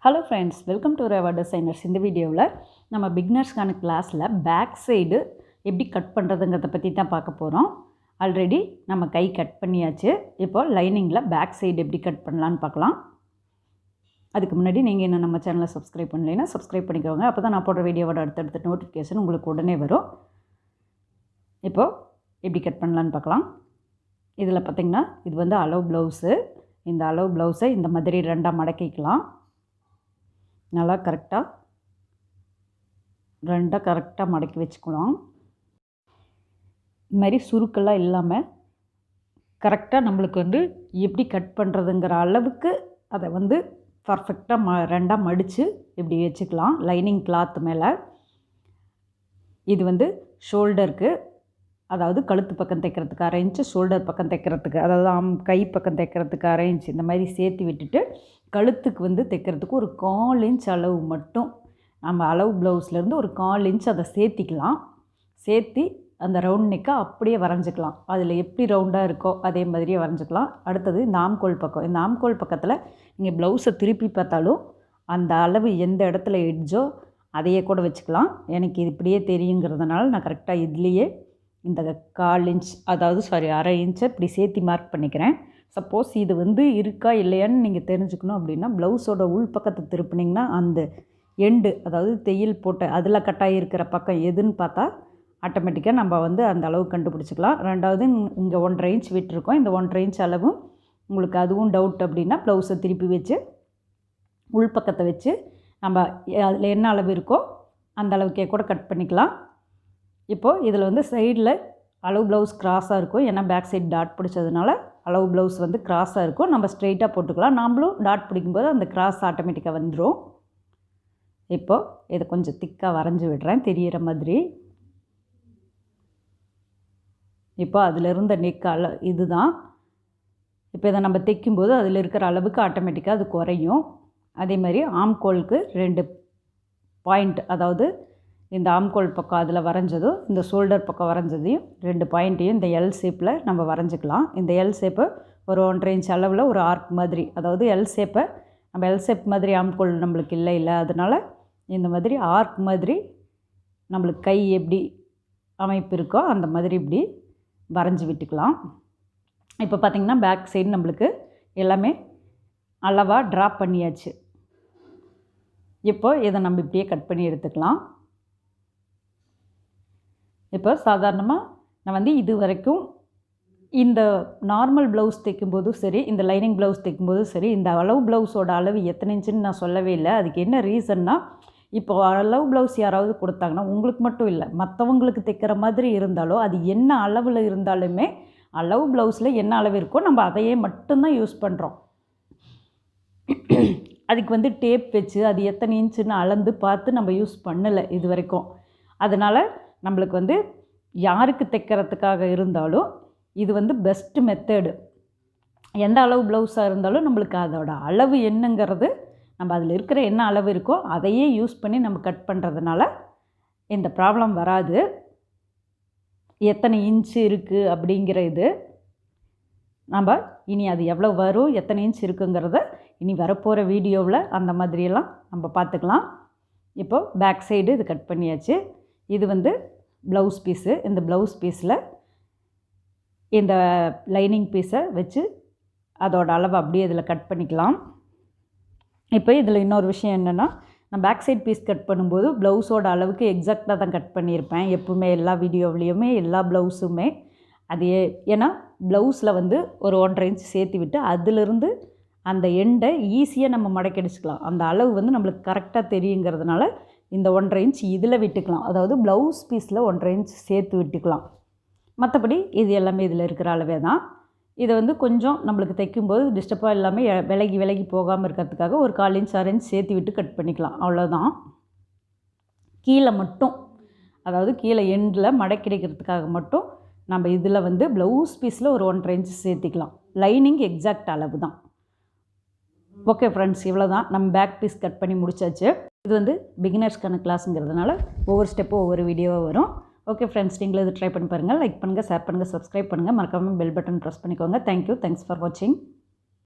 Hello friends, welcome to Reva Designers. இந்த வீடியோவில் நம்ம பிகினர்ஸ்க்கான கிளாஸில் பேக் சைடு எப்படி கட் பண்ணுறதுங்கிறத பற்றி தான் பார்க்க போகிறோம். ஆல்ரெடி நம்ம கை கட் பண்ணியாச்சு. இப்போ லைனிங்கில் பேக் சைடு எப்படி கட் பண்ணலான்னு பார்க்கலாம். அதுக்கு முன்னாடி நீங்கள் இன்னும் நம்ம சேனலை சப்ஸ்கிரைப் பண்ணலைன்னா சப்ஸ்கிரைப் பண்ணிக்கோங்க. அப்போ தான் நான் போடுற வீடியோவோட அடுத்தடுத்த நோட்டிஃபிகேஷன் உங்களுக்கு உடனே வரும். இப்போது எப்படி கட் பண்ணலான்னு பார்க்கலாம். இதில் பார்த்திங்கன்னா இது வந்து அளவு ப்ளவுஸு. இந்த அளவு ப்ளவுஸை இந்த மாதிரி ரெண்டாக மடக்கிக்கலாம். நல்லா கரெக்டாக மடக்கி வச்சுக்கலாம். இது மாதிரி சுருக்கெல்லாம் இல்லாமல் கரெக்டாக நம்மளுக்கு வந்து எப்படி கட் பண்ணுறதுங்கிற அளவுக்கு அதை வந்து பர்ஃபெக்டாக ரெண்டாக மடித்து இப்படி வச்சுக்கலாம். லைனிங் கிளாத் மேலே இது வந்து ஷோல்டருக்கு, அதாவது கழுத்து பக்கம் தைக்கிறதுக்கு 1/2 இன்ச்சு, ஷோல்டர் பக்கம் தைக்கிறதுக்கு, அதாவது கை பக்கம் தைக்கிறதுக்கு 1/2 இன்ச்சு, இந்த மாதிரி சேர்த்து விட்டுட்டு கழுத்துக்கு வந்து தைக்கிறதுக்கு ஒரு 1/4 இன்ச் அளவு மட்டும் நம்ம அளவு ப்ளவுஸ்லேருந்து ஒரு 1/4 இன்ச் அதை சேர்த்திக்கலாம். சேர்த்து அந்த ரவுண்ட் நெக்கை அப்படியே வரைஞ்சிக்கலாம். அதில் எப்படி ரவுண்டாக இருக்கோ அதே மாதிரியே வரைஞ்சிக்கலாம். அடுத்தது இந்த ஆம்கோல் பக்கம். இந்த ஆம்கோல் பக்கத்தில் நீங்கள் ப்ளவுஸை திருப்பி பார்த்தாலும் அந்த அளவு எந்த இடத்துல எட்ஜோ அதையே கூட வச்சுக்கலாம். எனக்கு இது இப்படியே தெரியுங்கிறதுனால நான் கரெக்டாக இதுலேயே இந்த 1/4 இன்ச், அதாவது 1/2 இன்ச்சை இப்படி சேர்த்தி மார்க் பண்ணிக்கிறேன். சப்போஸ் இது வந்து இருக்கா இல்லையான்னு நீங்கள் தெரிஞ்சுக்கணும் அப்படின்னா ப்ளவுஸோட உள் பக்கத்தை திருப்பினிங்கன்னா அந்த எண்டு, அதாவது தையல் போட்ட அதில் கட்டாகி இருக்கிற பக்கம் எதுன்னு பார்த்தா ஆட்டோமேட்டிக்காக நம்ம வந்து அந்த அளவு கண்டுபிடிச்சிக்கலாம். ரெண்டாவது இங்கே 1/2 இன்ச் விட்டுருக்கோம். இந்த 1/2 இன்ச் அளவும் உங்களுக்கு அதுவும் டவுட் அப்படின்னா ப்ளவுஸை திருப்பி வச்சு உள் பக்கத்தை வச்சு நம்ம அதில் என்ன அளவு இருக்கோ அந்த அளவுக்கே கூட கட் பண்ணிக்கலாம். இப்போது இதில் வந்து சைடில் அளவு ப்ளவுஸ் கிராஸாக இருக்கும். ஏன்னா பேக் சைடு டாட் பிடிச்சதுனால அளவு ப்ளவுஸ் வந்து கிராஸாக இருக்கும். நம்ம ஸ்ட்ரெயிட்டாக போட்டுக்கலாம். நாமளும் டாட் பிடிக்கும்போது அந்த கிராஸ் ஆட்டோமேட்டிக்காக வந்துடும். இப்போது இதை கொஞ்சம் திக்காக வரைஞ்சி விடுறேன் தெரிகிற மாதிரி. இப்போ அதில் இருந்த நெக் இது தான். இப்போ இதை நம்ம தைக்கும்போது அதில் இருக்கிற அளவுக்கு ஆட்டோமேட்டிக்காக அது குறையும். அதே மாதிரி ஆம்கோலுக்கு 2 பாயிண்ட், அதாவது இந்த ஆம்கோல் பக்கம் அதில் வரைஞ்சதும் இந்த ஷோல்டர் பக்கம் வரைஞ்சதையும் 2 பாயிண்ட்டையும் இந்த எல் ஷேப்பில் நம்ம வரைஞ்சிக்கலாம். இந்த எல் ஷேப்பை ஒரு 1/2 இன்ச் அளவில் ஒரு ஆர்க் மாதிரி, அதாவது எல் ஷேப்பை நம்ம எல் ஷேப் மாதிரி ஆம்கோல் நம்மளுக்கு இல்லை, அதனால் இந்த மாதிரி ஆர்க் மாதிரி நம்மளுக்கு கை எப்படி அமைப்பு இருக்கோ அந்த மாதிரி இப்படி வரைஞ்சி விட்டுக்கலாம். இப்போ பார்த்திங்கன்னா பேக் சைடு நம்மளுக்கு எல்லாமே அளவாக ட்ராப் பண்ணியாச்சு. இப்போ இதை நம்ம இப்படியே கட் பண்ணி எடுத்துக்கலாம். இப்போ சாதாரணமாக நான் வந்து இது வரைக்கும் இந்த நார்மல் ப்ளவுஸ் தைக்கும்போதும் சரி, இந்த லைனிங் ப்ளவுஸ் தைக்கும்போதும் சரி, இந்த அளவு ப்ளவுஸோட அளவு எத்தனை இன்ச்சுன்னு நான் சொல்லவே இல்லை. அதுக்கு என்ன ரீசன்னா, இப்போ அளவு ப்ளவுஸ் யாராவது கொடுத்தாங்கன்னா உங்களுக்கு மட்டும் இல்லை, மற்றவங்களுக்கு தைக்கிற மாதிரி இருந்தாலும் அது என்ன அளவில் இருந்தாலுமே அளவு ப்ளவுஸில் என்ன அளவு இருக்கோ நம்ம அதையே மட்டும்தான் யூஸ் பண்ணுறோம். அதுக்கு வந்து டேப் வச்சு அது எத்தனை இன்ச்சுன்னு அளந்து பார்த்து நம்ம யூஸ் பண்ணலை இது வரைக்கும். அதனால் நம்மளுக்கு வந்து யாருக்கு தைக்கிறதுக்காக இருந்தாலும் இது வந்து பெஸ்ட்டு மெத்தடு. எந்த அளவு ப்ளவுஸாக இருந்தாலும் நம்மளுக்கு அதோட அளவு என்னங்கிறது, நம்ம அதில் இருக்கிற என்ன அளவு இருக்கோ அதையே யூஸ் பண்ணி நம்ம கட் பண்ணுறதுனால இந்த ப்ராப்ளம் வராது. எத்தனை இன்ச்சு இருக்குது அப்படிங்கிற இது நம்ம இனி அது எவ்வளோ வரும், எத்தனை இன்ச் இருக்குங்கிறத இனி வரப்போகிற வீடியோவில் அந்த மாதிரியெல்லாம் நம்ம பார்த்துக்கலாம். இப்போது பேக் சைடு இது கட் பண்ணியாச்சு. இது வந்து ப்ளவுஸ் பீஸு. இந்த ப்ளவுஸ் பீஸில் இந்த லைனிங் பீஸை வச்சு அதோட அளவை அப்படியே இதில் கட் பண்ணிக்கலாம். இப்போ இதில் இன்னொரு விஷயம் என்னென்னா, நான் பேக் சைட் பீஸ் கட் பண்ணும்போது ப்ளவுஸோட அளவுக்கு எக்ஸாக்டாக தான் கட் பண்ணியிருப்பேன். எப்பவுமே எல்லா வீடியோவிலையுமே எல்லா ப்ளவுஸுமே அது ஏன்னா ப்ளவுஸில் வந்து ஒரு 1/2 இன்ச் சேர்த்து விட்டு அதிலிருந்து அந்த எண்டை ஈஸியாக நம்ம மடக்கி அடிச்சுக்கலாம். அந்த அளவு வந்து நம்மளுக்கு கரெக்டாக தெரியுங்கிறதுனால இந்த 1/2 இன்ச் இதில் விட்டுக்கலாம். அதாவது ப்ளவுஸ் பீஸில் 1/2 இன்ச் சேர்த்து விட்டுக்கலாம். மற்றபடி இது எல்லாமே இதில் இருக்கிற அளவே தான். இதை வந்து கொஞ்சம் நம்மளுக்கு தைக்கும்போது டிஸ்டர்பாக இல்லாமல் விலகி போகாமல் இருக்கிறதுக்காக ஒரு 1/4 இன்ச் 1/2 இன்ச் சேர்த்து விட்டு கட் பண்ணிக்கலாம். அவ்வளோதான். கீழே மட்டும், அதாவது கீழே எண்டில் மடக்கிடிக்கிறதுக்காக மட்டும் நம்ம இதில் வந்து ப்ளவுஸ் பீஸில் ஒரு 1/2 இன்ச் சேர்த்திக்கலாம். லைனிங் எக்ஸாக்ட் அளவு தான். ஓகே ஃப்ரெண்ட்ஸ், இவ்வளோ தான். நம்ம பேக் பீஸ் கட் பண்ணி முடிச்சாச்சு. இது வந்து பிகினர்ஸ்க்கான கிளாஸுங்கிறதுனால ஒவ்வொரு ஸ்டெப்பும் ஒவ்வொரு வீடியோவாக வரும். ஓகே ஃப்ரெண்ட்ஸ், நீங்களும் இது ட்ரை பண்ணி பாருங்கள். லைக் பண்ணுங்கள், ஷேர் பண்ணுங்கள், சப்ஸ்கிரைப் பண்ணுங்கள். மறக்காமல் பெல் பட்டன் ப்ரெஸ் பண்ணிக்கோங்க. தேங்க்யூ, தேங்க்ஸ் ஃபார் வாட்சிங்.